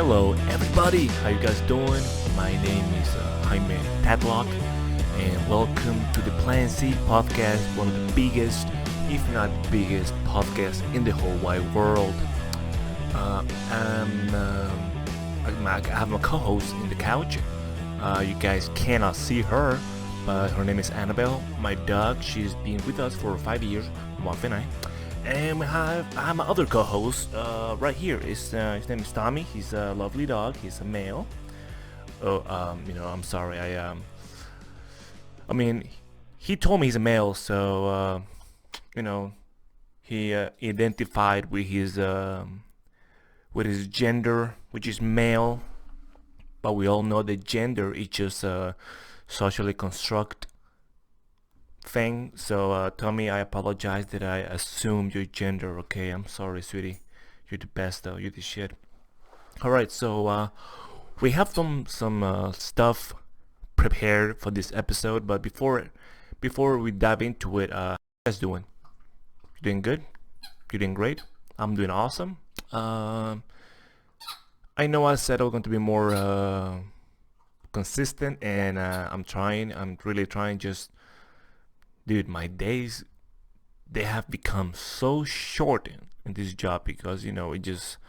Hello everybody, how you guys doing? My name is Jaime Tadlock and welcome to the Plan C podcast, one of the biggest, if not biggest podcast in the whole wide world. I have my co-host in the couch. You guys cannot see her, but her name is Annabelle, my dog. She's been with us for 5 years, my wife and I. And I have my other co-host right here. His name is Tommy. He's a lovely dog. He's a male. I'm sorry. He told me he's a male, so he identified with his gender, which is male. But we all know that gender is just a socially construct thing. So Tommy, I apologize that I assumed your gender. Okay, I'm sorry, sweetie. You're the best though. You're the shit. All right, so we have some stuff prepared for this episode, but before we dive into it, how you guys doing? You doing good? You doing great? I'm doing awesome. I know I said I was going to be more consistent, and I'm trying. I'm really trying. Just dude, my days, they have become so short in this job because it just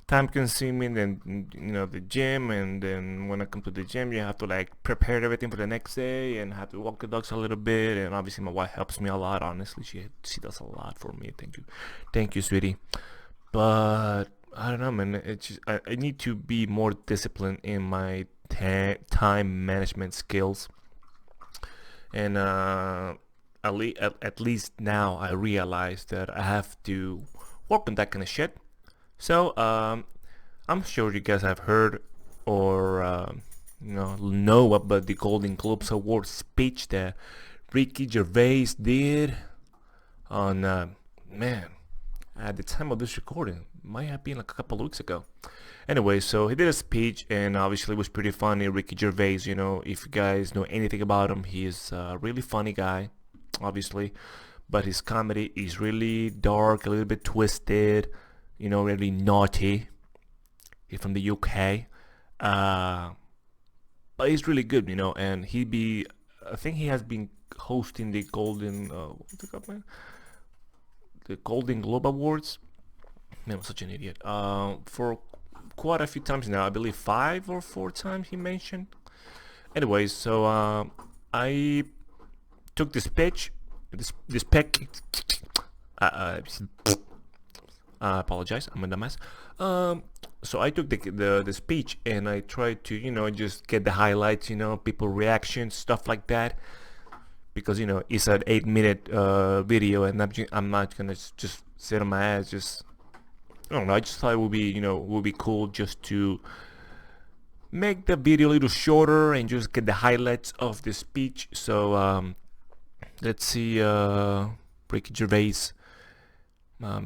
time consuming. And the gym, and then when I come to the gym, you have to like prepare everything for the next day and have to walk the dogs a little bit. And obviously my wife helps me a lot. Honestly, she does a lot for me. Thank you, sweetie. But I don't know, man. It's just, I need to be more disciplined in my time management skills. And at least now I realize that I have to work on that kind of shit. So I'm sure you guys have heard or know about the Golden Globes Award speech that Ricky Gervais did on at the time of this recording. Might have been like a couple of weeks ago. Anyway, so he did a speech, and obviously it was pretty funny. Ricky Gervais, if you guys know anything about him, he is a really funny guy, obviously, but his comedy is really dark, a little bit twisted, really naughty. He's from the UK, but he's really good, and I think he has been hosting the what's it called, man? The Golden Globe Awards. Man, I'm such an idiot. For quite a few times now, I believe 5 or 4 times he mentioned. Anyways, so I took this pitch, this peck. I apologize, I'm a dumbass. So I took the speech and I tried to just get the highlights, people reactions, stuff like that, because it's an 8-minute video, and I'm not gonna just sit on my ass. I don't know. I just thought it would be cool just to make the video a little shorter and just get the highlights of the speech. So let's see. Ricky Gervais'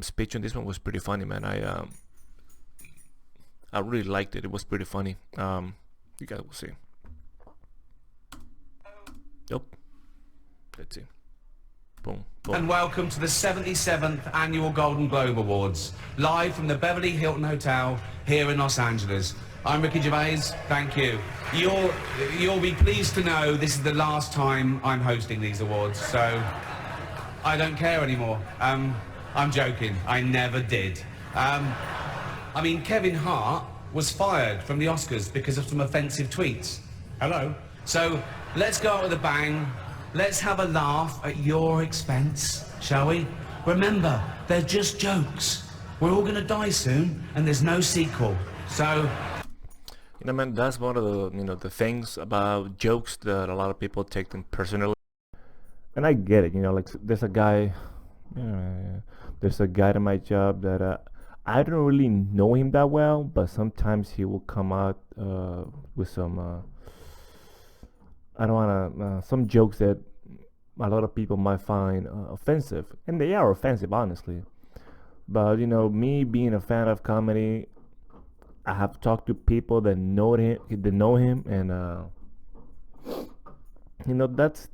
speech on this one was pretty funny, man. I really liked it. It was pretty funny. You guys will see. Nope. Let's see. Boom, boom. And welcome to the 77th Annual Golden Globe Awards, live from the Beverly Hilton Hotel here in Los Angeles. I'm Ricky Gervais, thank you. You'll be pleased to know this is the last time I'm hosting these awards, so I don't care anymore. I'm joking, I never did. Kevin Hart was fired from the Oscars because of some offensive tweets. Hello? So let's go out with a bang. Let's have a laugh at your expense, shall we? Remember, they're just jokes. We're all gonna die soon, and there's no sequel. So, man, that's one of the things about jokes that a lot of people take them personally. And I get it, like there's a guy at my job that I don't really know him that well, but sometimes he will come out with some. I don't wanna some jokes that a lot of people might find offensive, and they are offensive, honestly. But me being a fan of comedy, I have talked to people that know him, and that's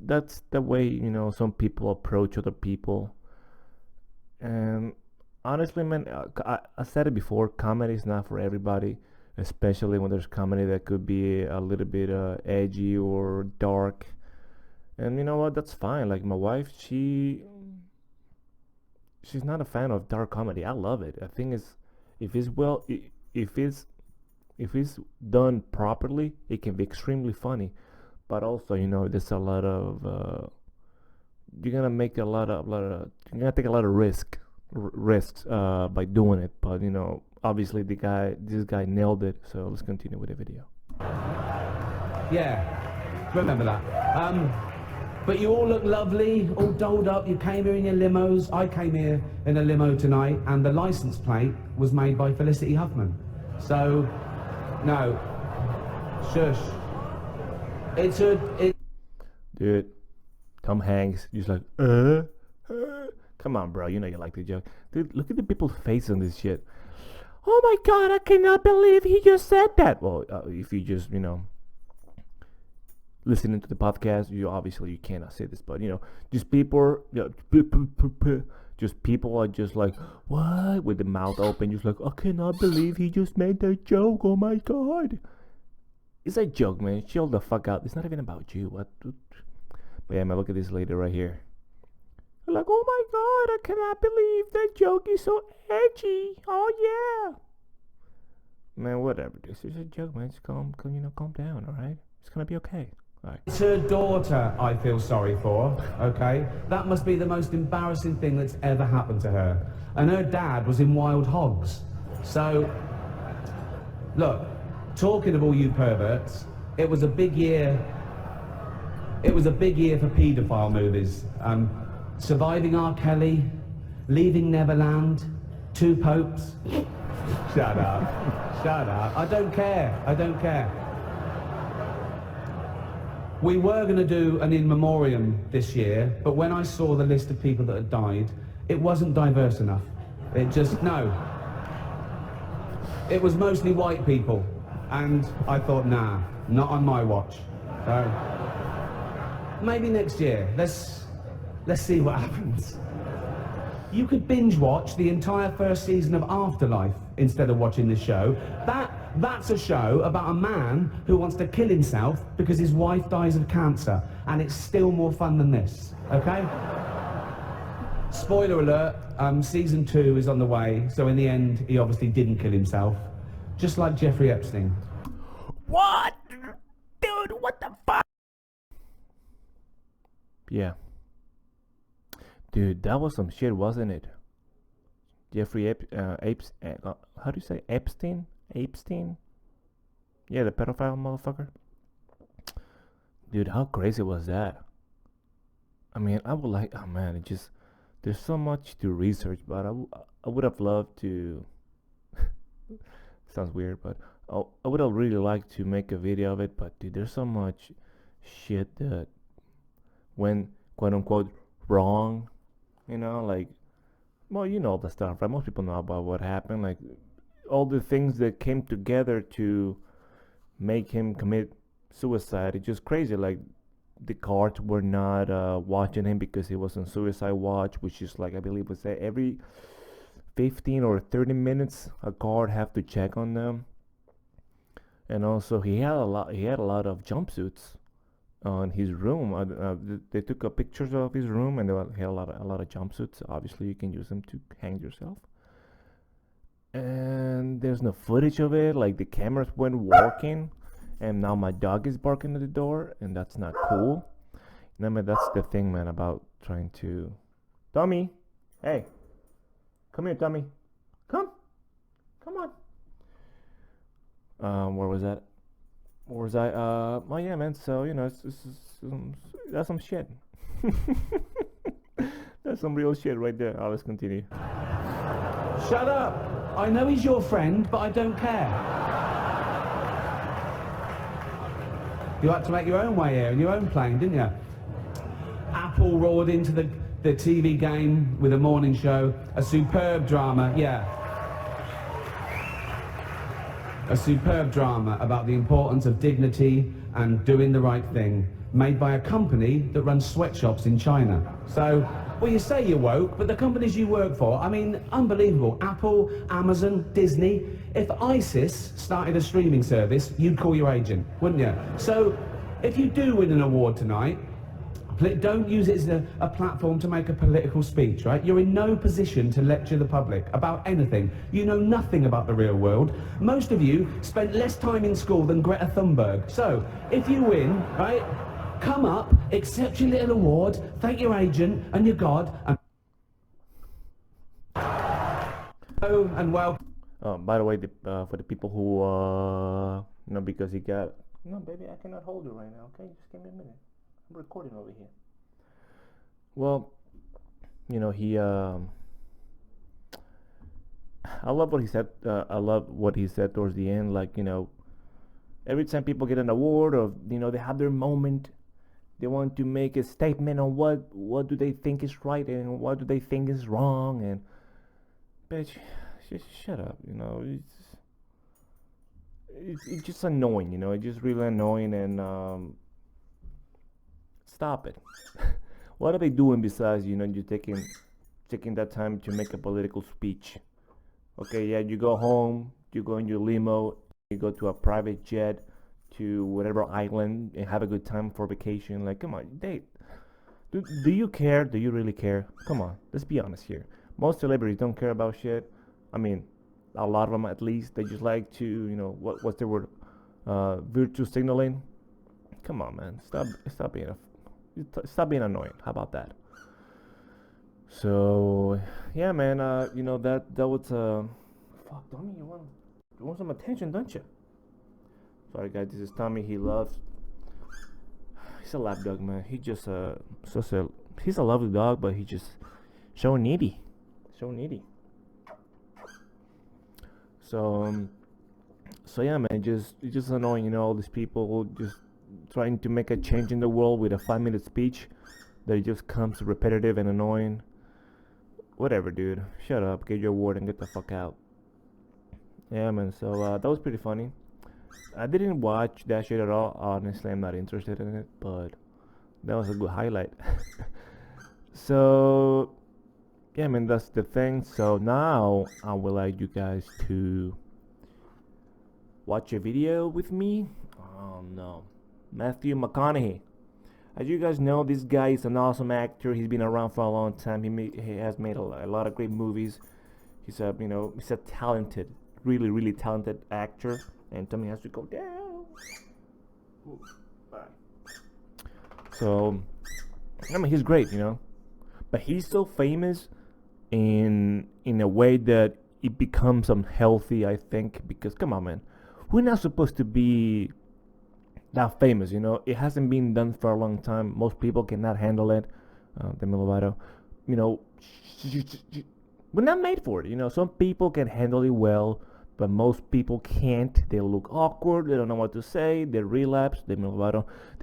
the way some people approach other people. And honestly, man, I said it before, comedy is not for everybody. especially when there's comedy that could be a little bit edgy or dark. And you know what? That's fine. Like my wife, she's not a fan of dark comedy. I love it. I think it's if it's well if it's done properly, it can be extremely funny. But also, there's a lot of you're gonna make you're gonna take a lot of risks by doing it. But obviously this guy nailed it. So let's continue with the video. Yeah, remember that. But you all look lovely, all dolled up. You came here in your limos. I came here in a limo tonight, and the license plate was made by Felicity Huffman. So, no, shush. Dude, Tom Hanks, just like, come on, bro. You know you like the joke. Dude, look at the people's face on this shit. Oh my God, I cannot believe he just said that. Well, if you just, listening to the podcast, you cannot say this, but just people, just people are just like, what, with the mouth open, just like, I cannot believe he just made that joke. Oh my God, it's a joke, man. Chill the fuck out. It's not even about you. What? But yeah, man, look at this lady right here. Like, oh my God, I cannot believe that joke is so edgy. Oh yeah, man. Whatever. This is a joke, man. Just calm down. All right, it's gonna be okay. Right. It's her daughter I feel sorry for, okay? That must be the most embarrassing thing that's ever happened to her. And her dad was in Wild Hogs. So, look, talking of all you perverts, it was a big year for paedophile movies. Surviving R. Kelly, Leaving Neverland, Two Popes. Shut up. Shut up. I don't care. We were going to do an in memoriam this year, but when I saw the list of people that had died, it wasn't diverse enough. No. It was mostly white people, and I thought, nah, not on my watch. So, maybe next year. Let's see what happens. You could binge watch the entire first season of Afterlife instead of watching this show. That's a show about a man who wants to kill himself because his wife dies of cancer, and it's still more fun than this, okay? Spoiler alert, season 2 is on the way, so in the end, he obviously didn't kill himself, just like Jeffrey Epstein. What? Dude, what the fuck? Yeah. Dude, that was some shit, wasn't it? Jeffrey how do you say Epstein? Epstein? Yeah, the pedophile motherfucker. Dude, how crazy was that? I mean, I would like, oh man, there's so much to research, but I would have loved to, sounds weird, but I would have really liked to make a video of it, but dude, there's so much shit that went, quote unquote, wrong, like, well, all the stuff, right? Most people know about what happened, like, all the things that came together to make him commit suicide. It's just crazy. Like, the guards were not watching him because he was on suicide watch, which is like, I believe was every 15 or 30 minutes a guard have to check on them. And also he had a lot of jumpsuits on his room. They took pictures of his room, and he had a lot of jumpsuits. Obviously you can use them to hang yourself. And there's no footage of it. Like, the cameras weren't working, and now my dog is barking at the door, and that's not cool. I mean, that's the thing, man, about trying to... Tommy! Hey! Come here, Tommy! Come on! Where was that? Where was I? Oh yeah, man, so, that's some shit. That's some real shit right there. Let's continue. Shut up! I know he's your friend, but I don't care. You had to make your own way here in your own plane, didn't you? Apple roared into the TV game with a morning show. A superb drama, yeah. A superb drama about the importance of dignity and doing the right thing, made by a company that runs sweatshops in China. So, Well, you say you're woke, but the companies you work for, I mean, unbelievable. Apple, Amazon, Disney. If ISIS started a streaming service, you'd call your agent, wouldn't you? So, if you do win an award tonight, don't use it as a platform to make a political speech, right? You're in no position to lecture the public about anything. You know nothing about the real world. Most of you spent less time in school than Greta Thunberg. So, if you win, right, come up, accept your little award, thank your agent and your God, and welcome. By the way, for the people who, because he got... No, baby, I cannot hold you right now, okay? Just give me a minute. I'm recording over here. Well, he... I love what he said. I love what he said towards the end. Like, every time people get an award or, they have their moment, they want to make a statement on what do they think is right and what do they think is wrong. And, bitch, just shut up, It's just annoying, It's just really annoying, and stop it. What are they doing besides, you taking that time to make a political speech? Okay, yeah, you go home, you go in your limo, you go to a private jet to whatever island and have a good time for vacation. Like, come on, do you care? Do you really care? Come on, let's be honest here. Most celebrities don't care about shit. I mean, a lot of them at least. They just like to, what's the word? Virtue signaling. Come on, man. Stop being annoying. How about that? So, yeah, man. That was fuck, Tommy. You want some attention, don't you? Sorry, guys. This is Tommy. He's a lapdog, man. He just he's a lovely dog, but he just so needy. So yeah, man, it's just annoying, all these people just trying to make a change in the world with a 5-minute speech that just comes repetitive and annoying. Whatever, dude. Shut up, get your award and get the fuck out. Yeah, man, so that was pretty funny. I didn't watch that shit at all. Honestly, I'm not interested in it, but that was a good highlight. So yeah, man, that's the thing. So now I would like you guys to watch a video with me. Oh no, Matthew McConaughey. As you guys know, this guy is an awesome actor. He's been around for a long time. He has made a lot of great movies. He's a talented, really talented actor. And Tommy has to go down. Ooh, bye. So, I mean, he's great, but he's so famous in a way that it becomes unhealthy, I think, because come on, man, we're not supposed to be that famous, It hasn't been done for a long time. Most people cannot handle it. Demi Lovato, we're not made for it, Some people can handle it well, but most people can't. They look awkward. They don't know what to say. They relapse. They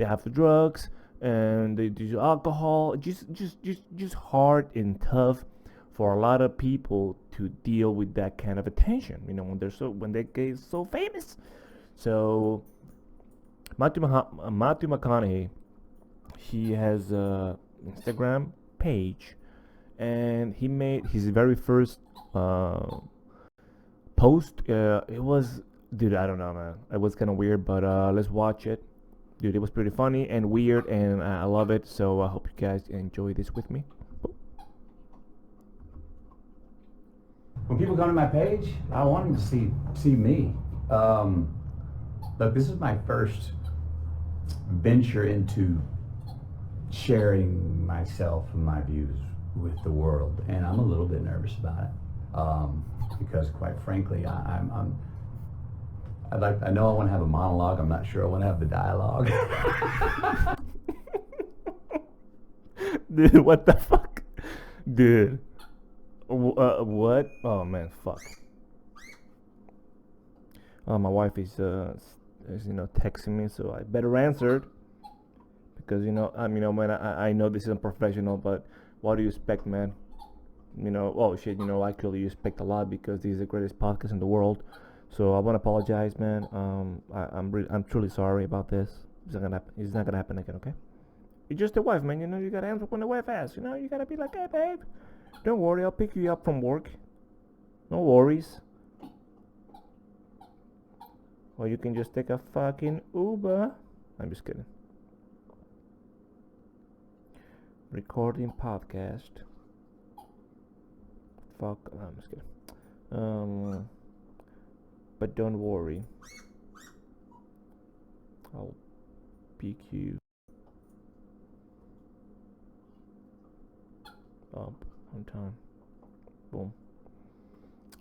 have the drugs and they do alcohol. Just hard and tough for a lot of people to deal with that kind of attention. When they get so famous. So Matthew McConaughey, he has a Instagram page, and he made his very first post. It was, dude, I don't know, man, it was kind of weird, but let's watch it. Dude, it was pretty funny and weird, and I love it. So I hope you guys enjoy this with me. When people come to my page, I want them to see me. Look, this is my first venture into sharing myself and my views with the world, and I'm a little bit nervous about it. Because quite frankly, I know I want to have a monologue. I'm not sure I want to have the dialogue. Dude, what the fuck? Dude. What? Oh man, fuck. My wife is texting me, so I better answer it. Because man, I know this isn't professional, but what do you expect, man? Oh shit, actually you expect a lot because this is the greatest podcast in the world. So I want to apologize, man. I'm truly sorry about this. It's not gonna happen again, okay? You're just a wife, man. You know, you gotta answer when the wife asks. You know, you gotta be like, hey, babe, don't worry, I'll pick you up from work. No worries. Or you can just take a fucking Uber. I'm just kidding. Recording podcast. Fuck. I'm just kidding. But don't worry. I'll pick you up on time. Boom.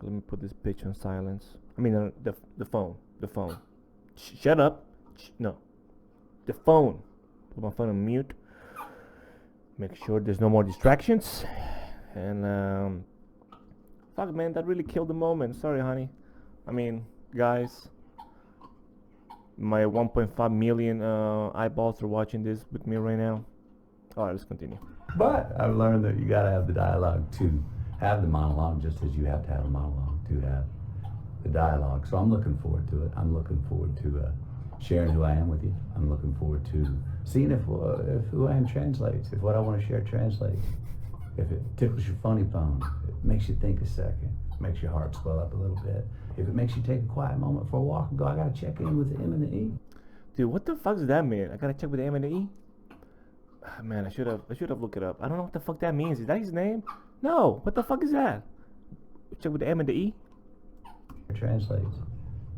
Let me put this bitch on silence. I mean, the phone. The phone. Shut up. No. The phone. Put my phone on mute. Make sure there's no more distractions. And, fuck, man, that really killed the moment. Sorry, honey. I mean, guys. My 1.5 million eyeballs are watching this with me right now. Alright, let's continue. But I've learned that you gotta have the dialogue to have the monologue, just as you have to have a monologue to have the dialogue. So I'm looking forward to it. I'm looking forward to sharing who I am with you. I'm looking forward to seeing if who I am translates, if what I want to share translates, if it tickles your funny bone, if it makes you think a second, makes your heart swell up a little bit, if it makes you take a quiet moment for a walk and go, I gotta check in with the M and the E. Dude, what the fuck does that mean? I gotta check with the M and the E? Man, I should have looked it up. I don't know what the fuck that means. Is that his name? No. What the fuck is that? Check with the M and the E? It translates.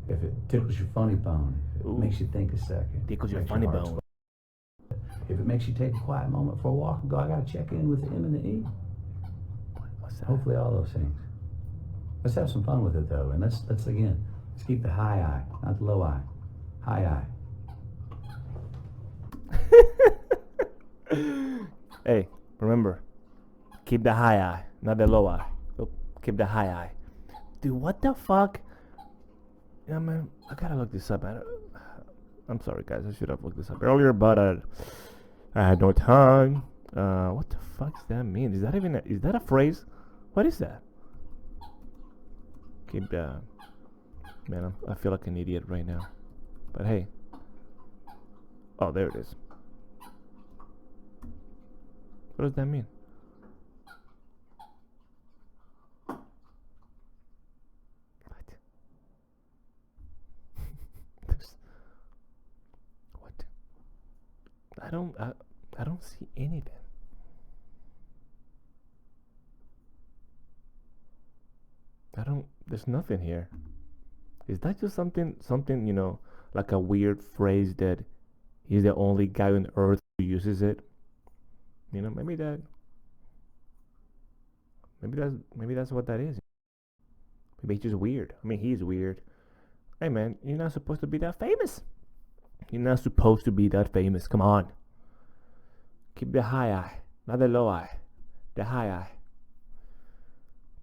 If it tickles your funny bone, if it makes you think a second. Tickles your funny bone. If it makes you take a quiet moment for a walk and go, I gotta check in with the M and the E. What's that? Hopefully all those things. Let's have some fun with it though, and let's keep the high eye, not the low eye. High eye. Hey, remember, keep the high eye, not the low eye. Oh, keep the high eye. Dude, what the fuck? Yeah, man, I gotta look this up. I'm sorry, guys. I should have looked this up earlier, but I had no time. What the fuck does that mean? Is that a phrase? What is that? Keep the... Man, I feel like an idiot right now. But hey. Oh, there it is. What does that mean? What? What? I don't see anything. There's nothing here. Is that just something, you know, like a weird phrase that he's the only guy on earth who uses it? You know, maybe that's what that is. Maybe he's just weird. I mean, he's weird. Hey, man, you're not supposed to be that famous. You're not supposed to be that famous. Come on. Keep the high eye, not the low eye. The high eye.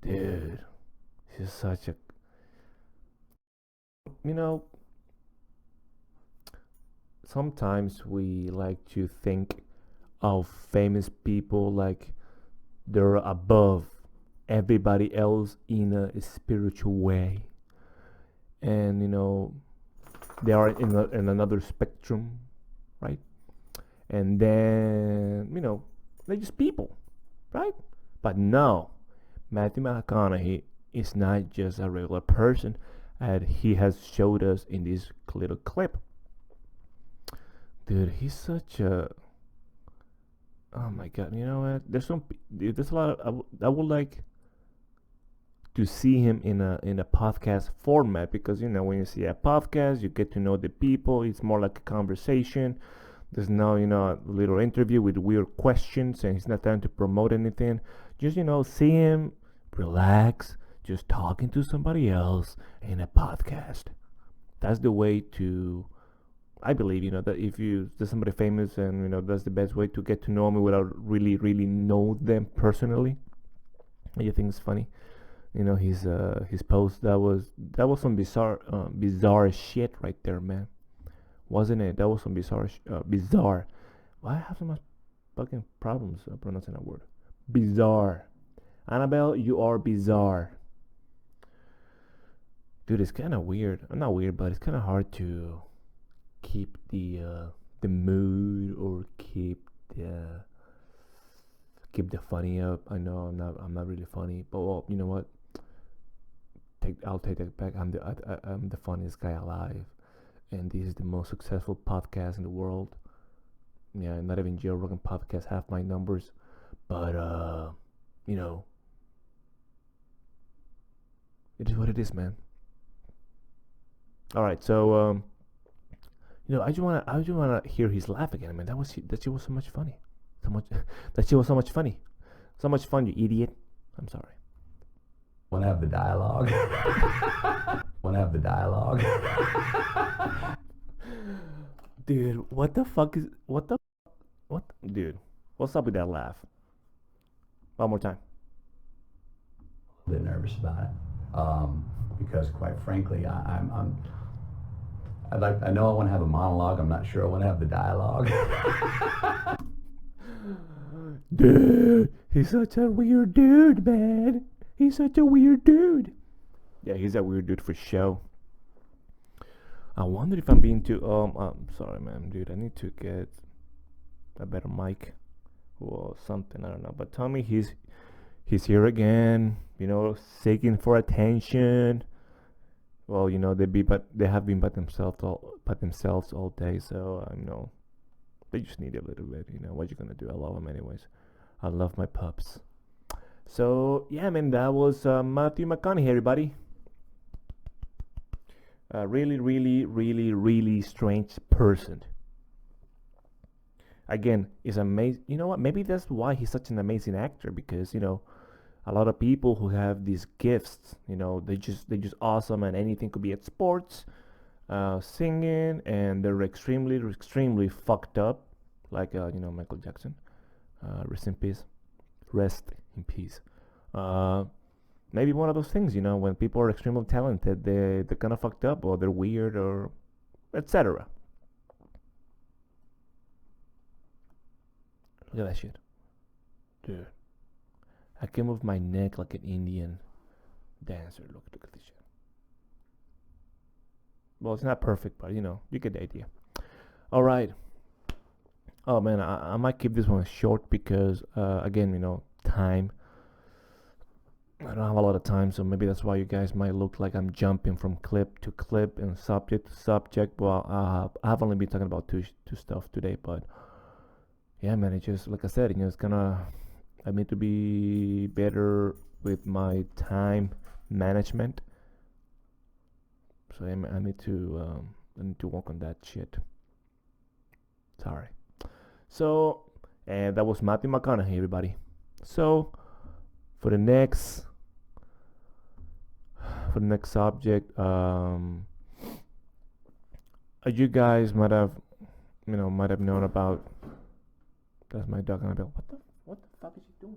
Dude, he's such a... You know, sometimes we like to think of famous people like they're above everybody else in a spiritual way, and you know they are in another spectrum, right? And then you know they're just people, right? But no, Matthew McConaughey is not just a regular person, and he has showed us in this little clip. Dude, he's such a... Oh my god, you know what? There's a lot of... I would like to see him in a podcast format, because you know when you see a podcast, you get to know the people. It's more like a conversation. There's no, you know, a little interview with weird questions, and he's not trying to promote anything. Just, you know, see him relax, just talking to somebody else in a podcast. That's the way to... I believe, you know, that if there's somebody famous, and you know that's the best way to get to know me without really know them personally. You think it's funny, you know, his post, that was some bizarre shit right there, man, wasn't it? That was some bizarre. Why I have so much fucking problems pronouncing that word? Bizarre. Annabelle, you are bizarre. Dude, it's kind of weird. Not weird, but it's kind of hard to keep the mood or keep keep the funny up. I know I'm not really funny, but well, you know what? I'll take that back. I'm the funniest guy alive, and this is the most successful podcast in the world. Yeah, not even Joe Rogan podcast have my numbers, but you know, it is what it is, man. All right, so I just wanna hear his laugh again, man. That shit was so much funny, so much that shit was so much funny, so much fun, you idiot. I'm sorry. Want to have the dialogue? Want to have the dialogue? Dude, dude, what's up with that laugh? One more time. A bit nervous about it because, quite frankly, I know I want to have a monologue. I'm not sure I want to have the dialogue. Dude, he's such a weird dude, man. He's such a weird dude. Yeah, he's a weird dude for sure. I wonder if I'm being too I'm sorry, man, dude. I need to get a better mic or something. I don't know. But Tommy, he's here again. Seeking for attention. Well, they have been by themselves all day. So they just need a little bit. What you gonna do? I love them anyways. I love my pups. So yeah, man, that was Matthew McConaughey, everybody. Really, really, really, really strange person. Again, is amazing. You know what? Maybe that's why he's such an amazing actor, because a lot of people who have these gifts, they just awesome, and anything could be at sports, singing, and they're extremely, extremely fucked up, like Michael Jackson. Rest in peace. Rest in peace. Maybe one of those things, when people are extremely talented, they're kind of fucked up, or they're weird, or etc. Look at that shit, dude. I can move my neck like an Indian dancer. Look at this shit. Well, it's not perfect, but you get the idea. All right. Oh man, I might keep this one short because again, time. I don't have a lot of time, so maybe that's why you guys might look like I'm jumping from clip to clip and subject to subject. Well, I've only been talking about two stuff today, but yeah, man, it just, like I said, it's I need to be better with my time management. So I need to work on that shit. Sorry. So, and that was Matthew McConaughey, everybody. So, for the next subject, you guys might have known about. That's my dog Annabelle. What the fuck is he doing?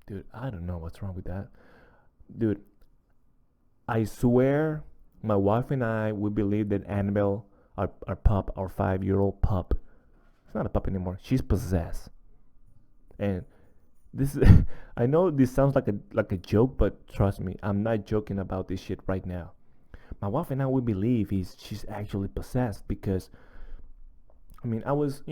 Dude, I don't know what's wrong with that. Dude, I swear, my wife and I, we believe that Annabelle, our pup, our 5-year-old pup, it's not a pup anymore. She's possessed. And this is, I know this sounds like a joke, but trust me, I'm not joking about this shit right now. My wife and I, we believe she's actually possessed because, I was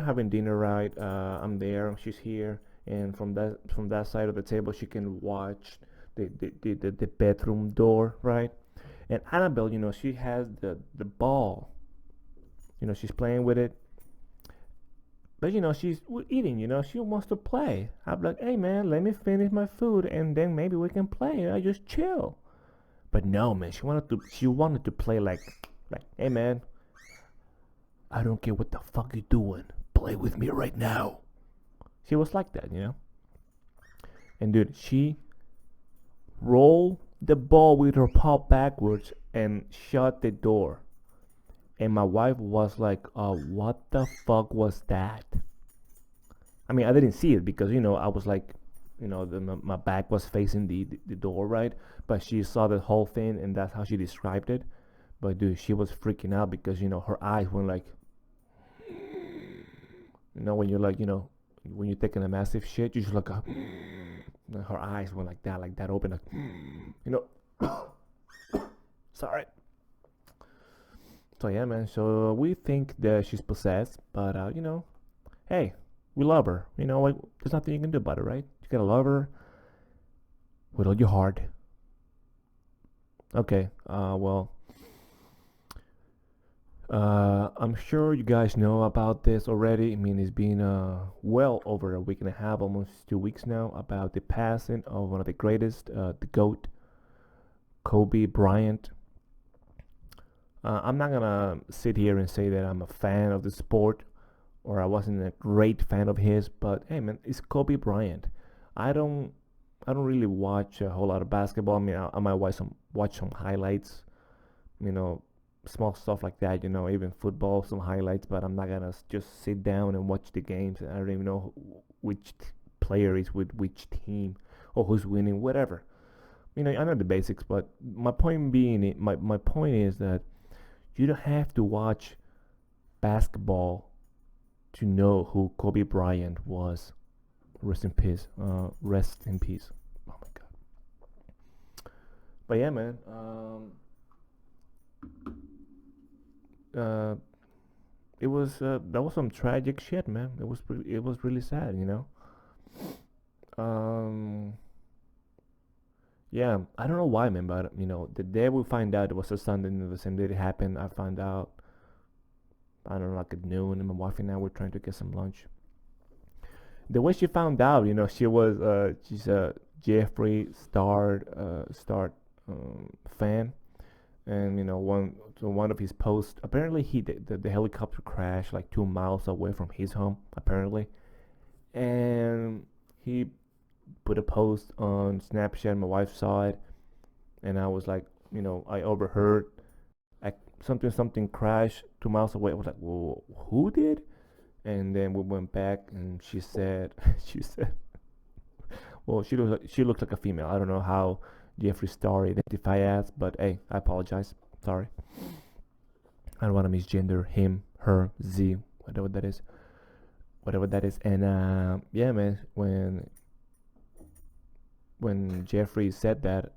having dinner, right? I'm there, she's here, and from that side of the table, she can watch the bedroom door, right? And Annabelle, she has the ball. She's playing with it. But she's eating, she wants to play. I'm like, hey man, let me finish my food and then maybe we can play. I just chill. But no, man, she wanted to play like, hey man, I don't care what the fuck you're doing. Play with me right now. She was like that, And dude, she rolled the ball with her paw backwards and shut the door. And my wife was like, what the fuck was that? I didn't see it because, I was like, my back was facing the door, right? But she saw the whole thing, and that's how she described it. But dude, she was freaking out because, her eyes went like, when you're like, when you're taking a massive shit, you just like, her eyes went like that, open, like, sorry. So yeah, man. So we think that she's possessed, but hey, we love her. Like there's nothing you can do about it, right? You gotta love her with all your heart. Okay. Well, I'm sure you guys know about this already. I mean, it's been well over a week and a half, almost 2 weeks now, about the passing of one of the greatest, the GOAT, Kobe Bryant. I'm not gonna sit here and say that I'm a fan of the sport or I wasn't a great fan of his, but hey, man, it's Kobe Bryant. I don't, I don't really watch a whole lot of basketball. I mean, I might watch some highlights, you know, small stuff like that. Even football, some highlights. But I'm not gonna just sit down and watch the games. I don't even know which player is with which team or who's winning, whatever. I know the basics, but my point is that you don't have to watch basketball to know who Kobe Bryant was. Rest in peace. Rest in peace. Oh my god. But yeah, man. Uh, it was that was some tragic shit, man. It was really sad. Um, yeah, I don't know why, man, but the day we find out it was a Sunday, and the same day it happened, I found out. I don't know, like at noon, and my wife and I were trying to get some lunch. The way she found out, she's a Jeffree Star fan, and one of his posts. Apparently, the helicopter crashed like 2 miles away from his home. Apparently, and he put a post on Snapchat. My wife saw it, and I was like, I overheard like something crashed 2 miles away. I was like, well, who did? And then we went back, and she said, she said, well, she looks like a female. I don't know how Jeffree Star identify as, but hey, I apologize. Sorry, I don't want to misgender him, her, Z, whatever that is. And yeah, man, when Jeffree said that,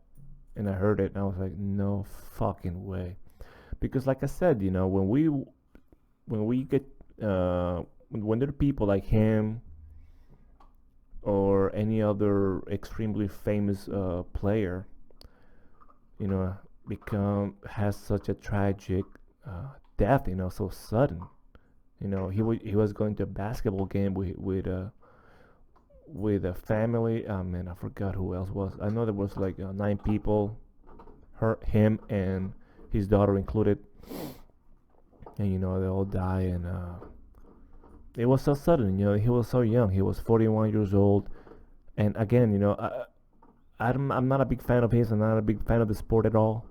and I heard it, and I was like, no fucking way, because like I said, when we get when there are people like him or any other extremely famous player, you know, become has such a tragic death, so sudden. He was going to a basketball game with a family. Man, I forgot who else was. I know there was like 9 people, him and his daughter included, and they all die, and it was so sudden. He was so young. He was 41 years old, and again, I'm not a big fan of his. I'm not a big fan of the sport at all,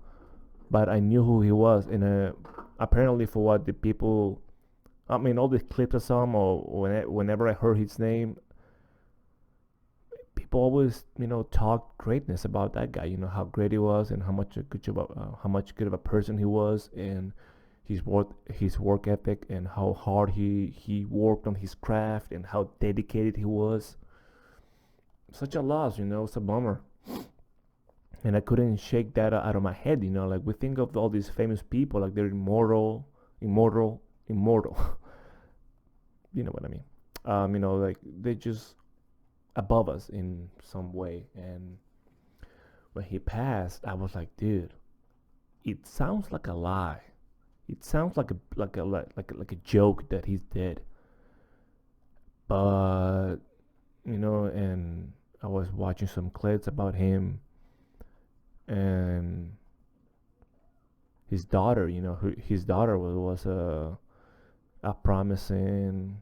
but I knew who he was, and apparently for what the people, I mean, all the clips I saw him, or whenever I heard his name, people always, talk greatness about that guy. How great he was, and how much good of a person he was, and his work ethic, and how hard he worked on his craft, and how dedicated he was. Such a loss, it's a bummer, and I couldn't shake that out of my head. Like we think of all these famous people like they're immortal. You know what I mean? Like they just above us in some way. And when he passed, I was like, dude, it sounds like a lie. It sounds like a joke that he's dead. But and I was watching some clips about him and his daughter. His daughter was a promising.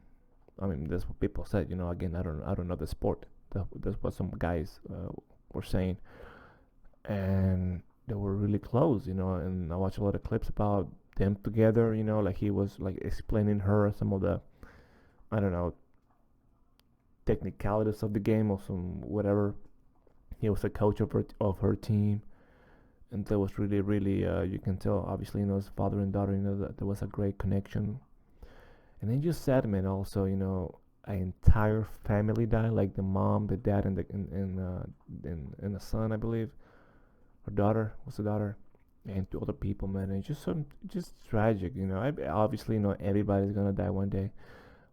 I mean, that's what people said. Again, I don't know the sport. That's what some guys were saying, and they were really close. And I watched a lot of clips about them together. Like he was like explaining her some of the, I don't know, technicalities of the game or some whatever. He was a coach of her team, and there was really, really, you can tell, obviously, as father and daughter, that there was a great connection. And then just sad, man. Also, an entire family died, like the mom, the dad, and the son, I believe, or daughter. What's the daughter? and to other people, man. And it's just tragic, obviously, everybody's gonna die one day,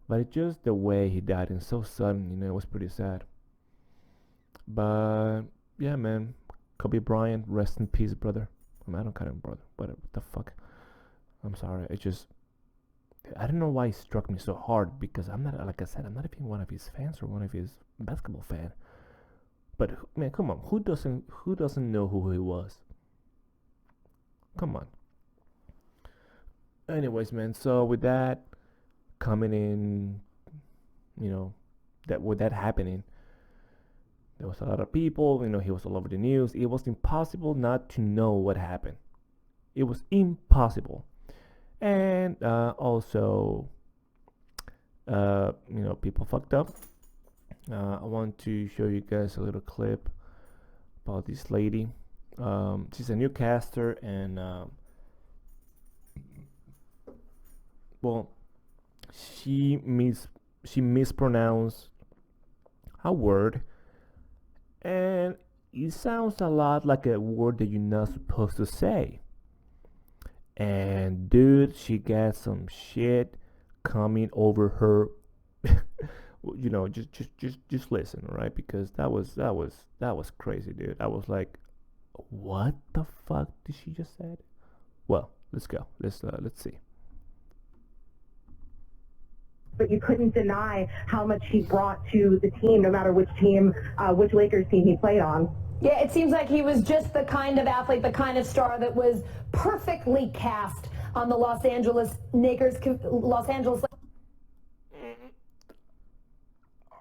but it's just the way he died and so sudden, it was pretty sad. But yeah, man, Kobe Bryant, rest in peace, brother. I mean, I don't call him brother, but what the fuck? I'm sorry. I don't know why it struck me so hard because I'm not, like I said, I'm not even one of his fans or one of his basketball fan. But man, come on, who doesn't know who he was? Come on. Anyways, man. So with that coming in, that with that happening, there was a lot of people. He was all over the news. It was impossible not to know what happened. It was impossible. And also, people fucked up. I want to show you guys a little clip about this lady. She's a new caster, and well, she mispronounced a word, and it sounds a lot like a word that you're not supposed to say. And dude, she got some shit coming over her. Just listen, right? Because that was crazy, dude. I was like, what the fuck did she just said? Well, let's go. Let's see. But you couldn't deny how much he brought to the team, no matter which Lakers team he played on. Yeah, it seems like he was just the kind of athlete, the kind of star that was perfectly cast on the Los Angeles Lakers.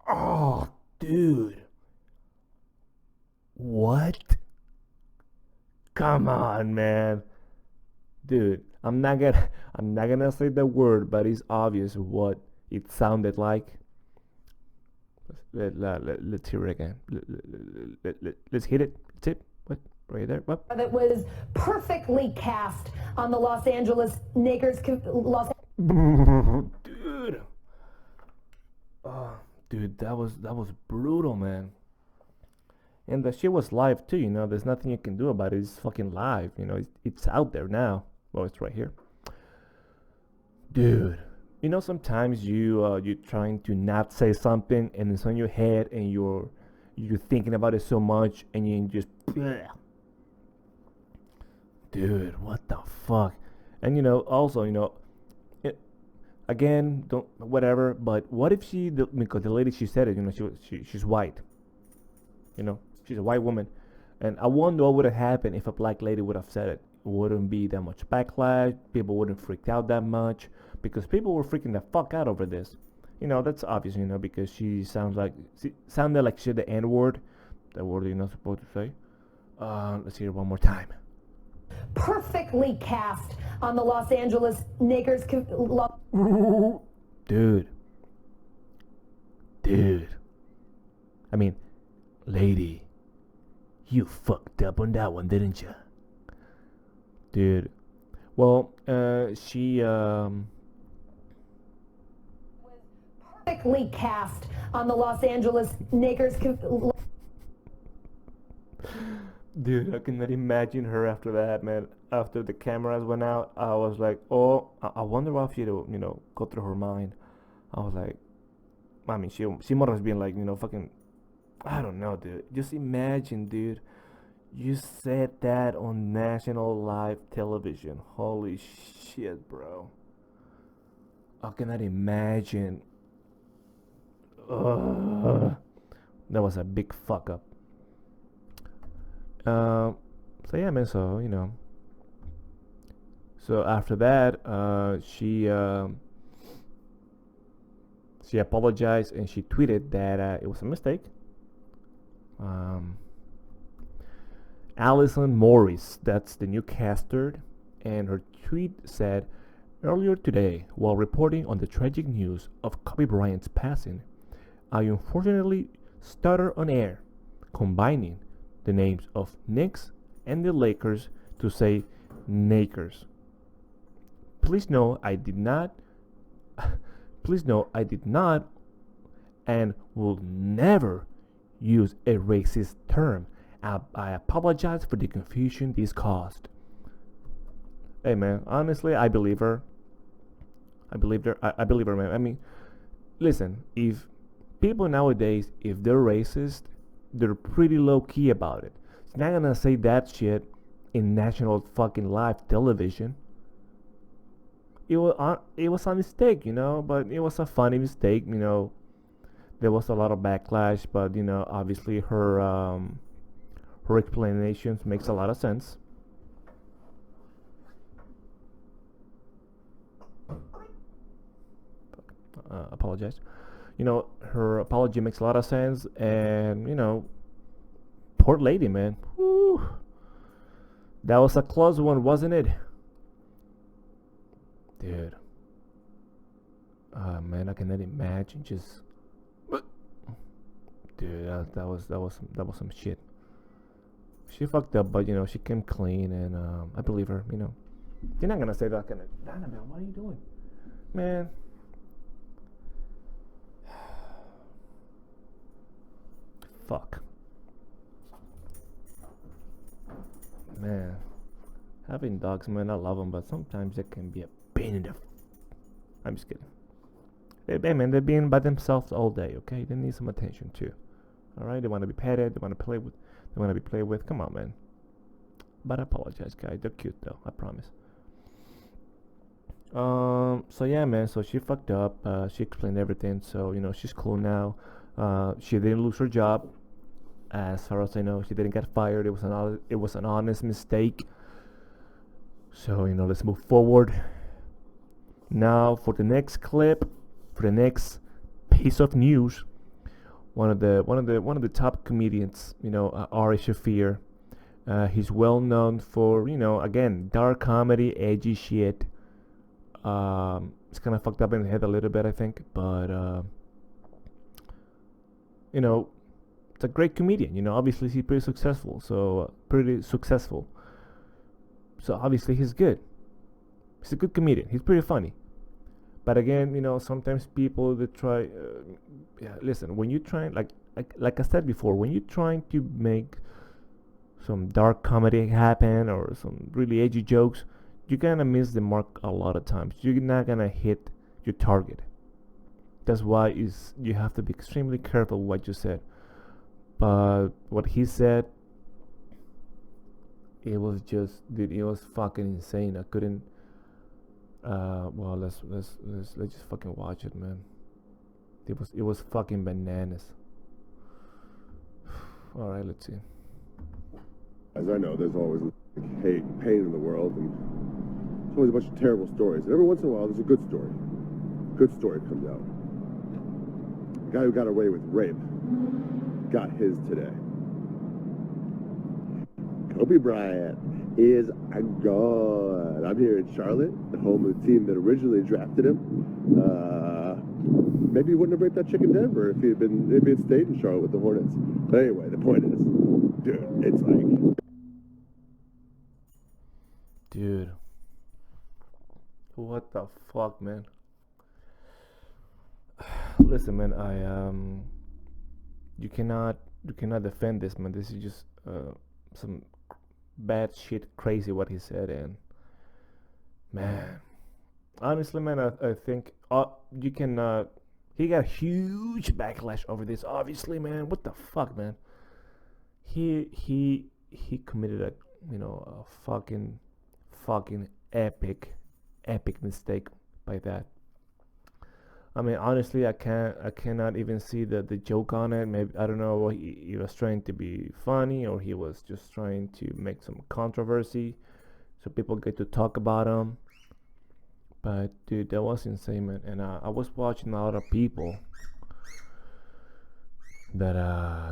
Oh, dude. What? Come on, man. Dude, I'm not gonna say the word, but it's obvious what it sounded like. Let's hear it again. Let's hit it. That's it. What? Right there. What? That was perfectly cast on the Los Angeles Lakers. Dude. Oh, dude, that was brutal, man. And the shit was live too. There's nothing you can do about it. It's fucking live. It's out there now. Well, it's right here, dude. Sometimes you're trying to not say something and it's on your head and you're thinking about it so much and you just bleh. Dude, what the fuck? And also, again, don't whatever, but what if because the lady, she said it, she's white. She's a white woman, and I wonder what would have happened if a black lady would have said it. It wouldn't be that much backlash. People wouldn't freak out that much. Because people were freaking the fuck out over this. That's obvious, because she sounded like she said the N-word. The word you're not supposed to say. Let's hear it one more time. Perfectly cast on the Los Angeles Lakers. Dude. I mean, lady, you fucked up on that one, didn't you? Dude. Well, she perfectly cast on the Los Angeles Lakers. Dude, I cannot imagine her after that, man. After the cameras went out, I was like, oh, I wonder what she'd, go through her mind. I was like, I mean, she must have been like, fucking, I don't know, dude. Just imagine, dude. You said that on national live television. Holy shit, bro. I cannot imagine. That was a big fuck up. So yeah, man. So So after that, she apologized and she tweeted that it was a mistake. Alison Morris, that's the new caster, and her tweet said, "Earlier today, while reporting on the tragic news of Kobe Bryant's passing, I unfortunately stuttered on air, combining the names of Knicks and the Lakers to say Nakers. Please know I did not and will never use a racist term. I apologize for the confusion this caused." Hey, man, honestly, I believe her. I believe her, man. I mean, listen, if people nowadays, if they're racist, they're pretty low key about it. It's not gonna say that shit in national fucking live television. It was a mistake, but it was a funny mistake. There was a lot of backlash, but obviously her explanations makes a lot of sense. Apologize. Her apology makes a lot of sense, and poor lady, man. Whew. That was a close one, wasn't it? Dude. Man, I cannot imagine just. Dude, that was some shit. She fucked up, but she came clean, and I believe her. You're not gonna say that kind of. Annabelle, what are you doing, man? Fuck, man. Having dogs, man, I love them, but sometimes it can be a pain in the. I'm just kidding. Hey, man, they're being by themselves all day. Okay, they need some attention too. All right, they want to be petted. They want to play with. They want to be played with. Come on, man. But I apologize, guys. They're cute though. I promise. So yeah, man. So she fucked up. She explained everything. So she's cool now. She didn't lose her job. As far as I know, she didn't get fired. It was an honest mistake. So let's move forward. Now for the next clip, for the next piece of news, one of the top comedians, Ari Shaffir. He's well known for again, dark comedy, edgy shit. It's kind of fucked up in the head a little bit, I think, but it's a great comedian. Obviously he's pretty successful. So obviously he's good. He's a good comedian. He's pretty funny. But again, sometimes people that try, listen, when you try, like I said before, when you're trying to make some dark comedy happen or some really edgy jokes, you're gonna miss the mark a lot of times. You're not gonna hit your target. That's why you have to be extremely careful what you said. But what he said, it was just, dude, it was fucking insane. I couldn't. Well, let's just fucking watch it, man. It was fucking bananas. All right, let's see. As I know, there's always hate and pain in the world, and there's always a bunch of terrible stories. And every once in a while, there's a good story. Good story comes out. The guy who got away with rape got his today. Kobe Bryant is gone. I'm here in Charlotte, the home of the team that originally drafted him. Maybe he wouldn't have raped that chick in Denver if he had stayed in Charlotte with the Hornets. But anyway, the point is, dude, it's like, dude, what the fuck, man? Listen, man, you cannot defend this, man. This is just some bad shit, crazy what he said, and man, honestly, man, I think you cannot. He got huge backlash over this. Obviously, man, what the fuck, man? He committed a fucking epic mistake by that. I mean, honestly, I cannot even see the joke on it. Maybe I don't know. He was trying to be funny, or he was just trying to make some controversy, so people get to talk about him. But dude, that was insane, man. And I was watching a lot of people that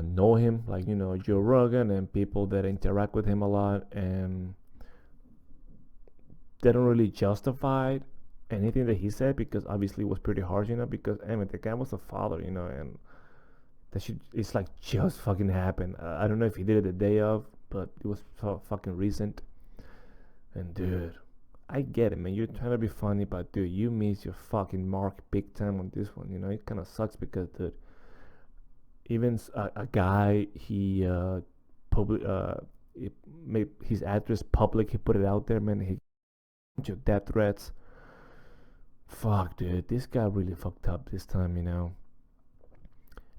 know him, like Joe Rogan, and people that interact with him a lot, and they don't really justify anything that he said, because obviously it was pretty harsh, because I mean the guy was a father, and that shit, it's like just fucking happened. I don't know if he did it the day of, but it was so fucking recent. And dude, I get it, man. You're trying to be funny, but dude, you miss your fucking mark big time on this one. It kind of sucks because, dude, even a guy, he public, it made his address public. He put it out there, man. He bunch of death threats. Fuck, dude, this guy really fucked up this time, you know.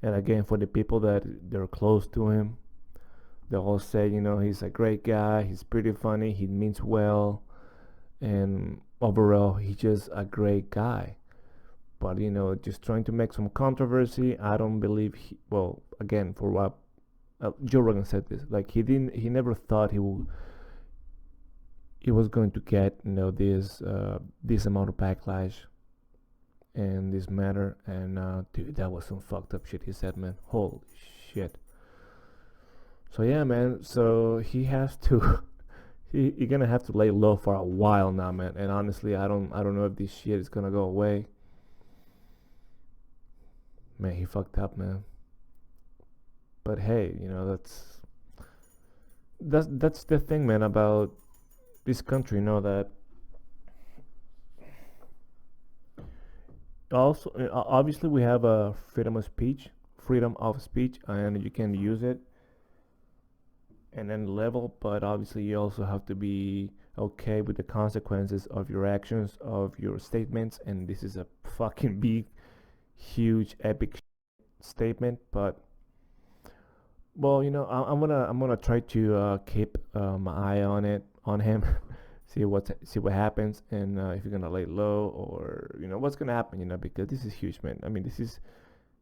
And again, for the people that they're close to him, they all say, you know, he's a great guy, he's pretty funny, he means well, and overall, he's just a great guy. But you know, just trying to make some controversy. I don't believe well, again, for what Joe Rogan said this, like he never thought he was going to get, you know, this amount of backlash and this matter. And dude, that was some fucked up shit he said, man. Holy shit. So yeah, man. So he has to. He's gonna have to lay low for a while now, man. And honestly, I don't know if this shit is gonna go away. Man, he fucked up, man. But hey, you know, that's the thing, man, about this country, you know, that also obviously we have a freedom of speech, and you can use it and then level, but obviously you also have to be okay with the consequences of your actions, of your statements, and this is a fucking big, huge, epic statement. But well, you know, I'm gonna try to keep my eye on him, see what happens, and if he's gonna lay low, or you know what's gonna happen, you know, because this is huge, man. I mean,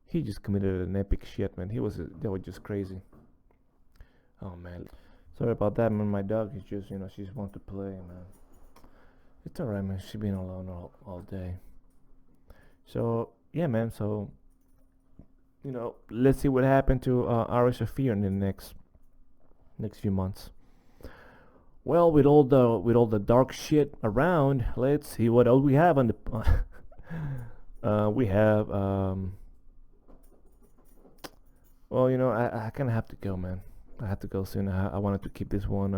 he just committed an epic shit, man. That was just crazy. Oh man, sorry about that, man. My dog is just, you know, she just wants to play, man. It's alright, man. She's been alone all day. So yeah, man. So you know, let's see what happened to Ari Shaffir in the next few months. Well, with all the dark shit around, let's see what else we have on the. We have well, you know, I kind of have to go, man. I have to go soon. I wanted to keep this one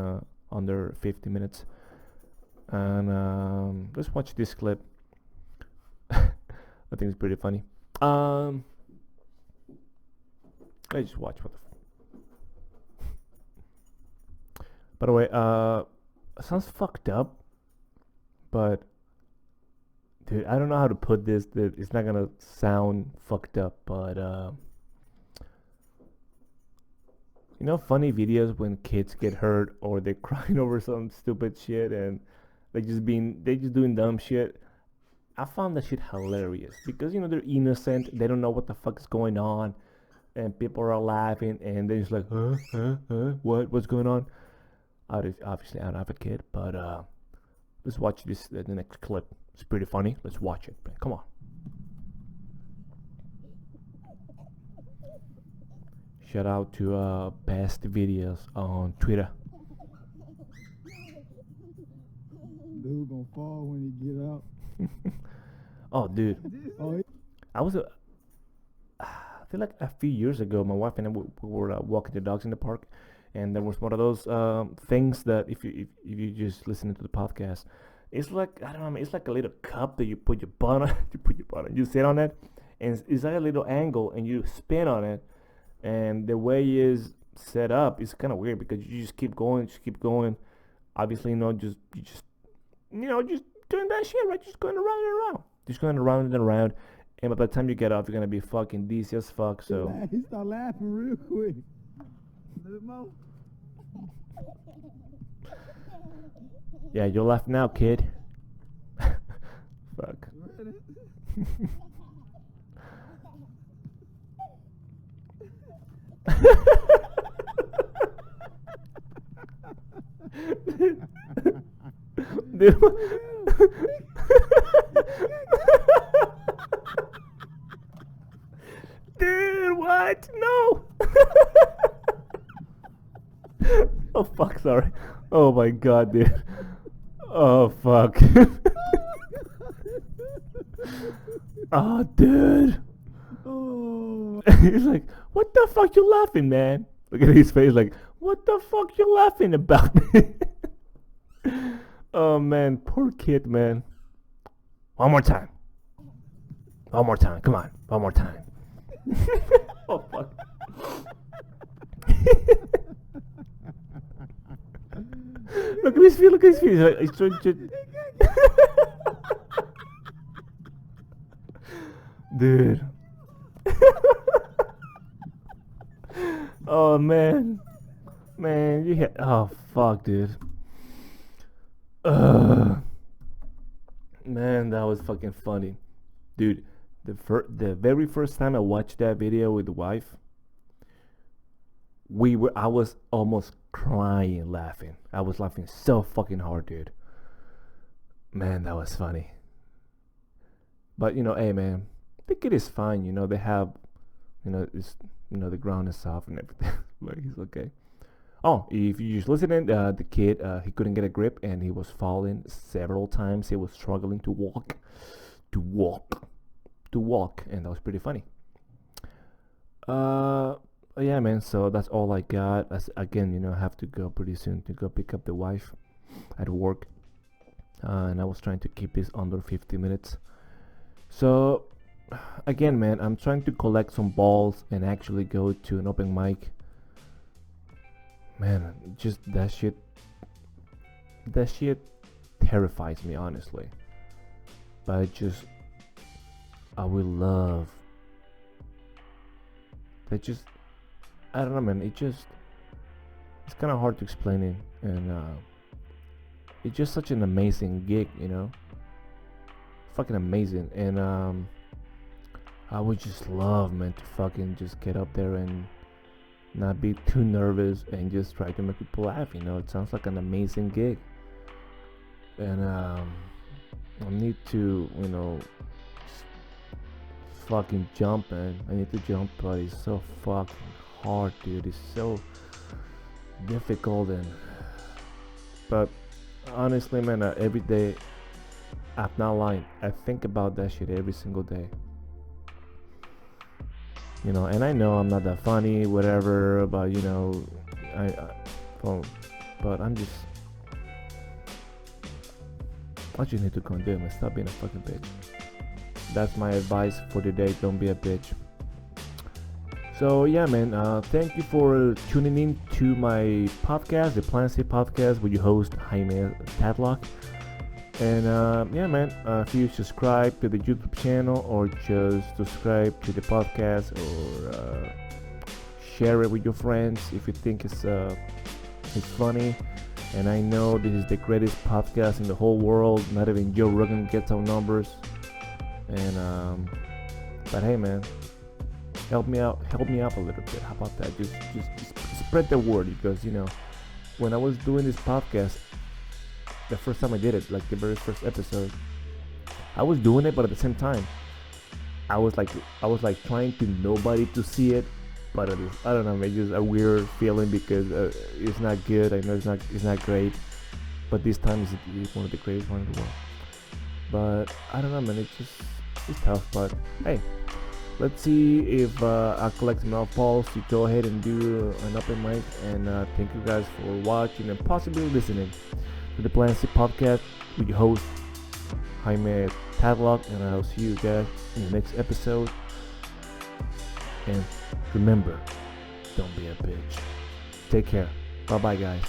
under 50 minutes. And let's watch this clip. I think it's pretty funny. Let's just watch what the by the way, it sounds fucked up, but dude, I don't know how to put this that it's not gonna sound fucked up, but you know, funny videos when kids get hurt or they're crying over some stupid shit and they just doing dumb shit. I found that shit hilarious because, you know, they're innocent, they don't know what the fuck is going on, and people are laughing and they're just like, what's going on? Obviously, I don't have a kid, but let's watch this the next clip. It's pretty funny. Let's watch it, man. Come on. Shout out to Best Videos on Twitter. Dude gonna fall when he get out. Oh, dude. Oh, I feel like a few years ago, my wife and I we were walking the dogs in the park, and there was one of those things that if you just listen to the podcast, it's like, I don't know, it's like a little cup that you put your butt on. You sit on it, and it's like a little angle, and you spin on it, and the way it is set up is kind of weird because you just keep going. Obviously, you know, just doing that shit, right? Just going around and around. And by the time you get off, you're gonna be fucking dizzy as fuck. So he start laughing real quick. yeah, you'll laugh now, kid. Fuck. Dude. Dude, what? No. Oh fuck, sorry. Oh my god, dude. Oh fuck. Oh, dude. Oh. He's like, what the fuck you laughing, man? Look at his face, like, what the fuck you laughing about? Oh man, poor kid, man. One more time, come on, one more time. Oh fuck. Look at his feet, He's trying to... Dude. Oh man. Man, you hit. Oh fuck, dude. Man, that was fucking funny. Dude, the very first time I watched that video with the wife, I was almost crying laughing. I was laughing so fucking hard, dude. Man, that was funny. But hey man, the kid is fine, they have it's the ground is soft and everything. Like he's okay. Oh, if you're just listening, the kid he couldn't get a grip and he was falling several times. He was struggling to walk, and that was pretty funny. Yeah, man. So that's all I got. Again, I have to go pretty soon to go pick up the wife at work, and I was trying to keep this under 50 minutes. So again, man, I'm trying to collect some balls and actually go to an open mic. Man, just that shit terrifies me, honestly. But I will love that. I don't know, man. It's kind of hard to explain it, and it's just such an amazing gig, fucking amazing. And I would just love, man, to fucking just get up there and not be too nervous and just try to make people laugh. It sounds like an amazing gig, and I need to fucking jump, man. I need to jump, but it's so fucking hard, dude. It's so difficult. But honestly, man, every day, I'm not lying, I think about that shit every single day. And I know I'm not that funny, whatever, but but I just need to go and do it, man. Stop being a fucking bitch. That's my advice for today. Don't be a bitch. So yeah, man, thank you for tuning in to my podcast, the Plan C podcast, with your host Jaime Tadlock. And yeah, man, if you subscribe to the YouTube channel or just subscribe to the podcast, or share it with your friends if you think it's funny. And I know this is the greatest podcast in the whole world. Not even Joe Rogan gets our numbers. And but hey, man, help me out a little bit. How about that? Just spread the word, because when I was doing this podcast, the first time I did it, like the very first episode, I was doing it, but at the same time, I was like trying to nobody to see it, but I don't know, maybe just a weird feeling because it's not good. I know it's not great, but this time it's one of the greatest ones in the world. But I don't know, man. It's tough, but hey, let's see if I collect enough balls to go ahead and do an open mic. And thank you guys for watching and possibly listening to the Plan C podcast with your host Jaime Tadlock, and I'll see you guys in the next episode. And remember, don't be a bitch. Take care. Bye bye, guys.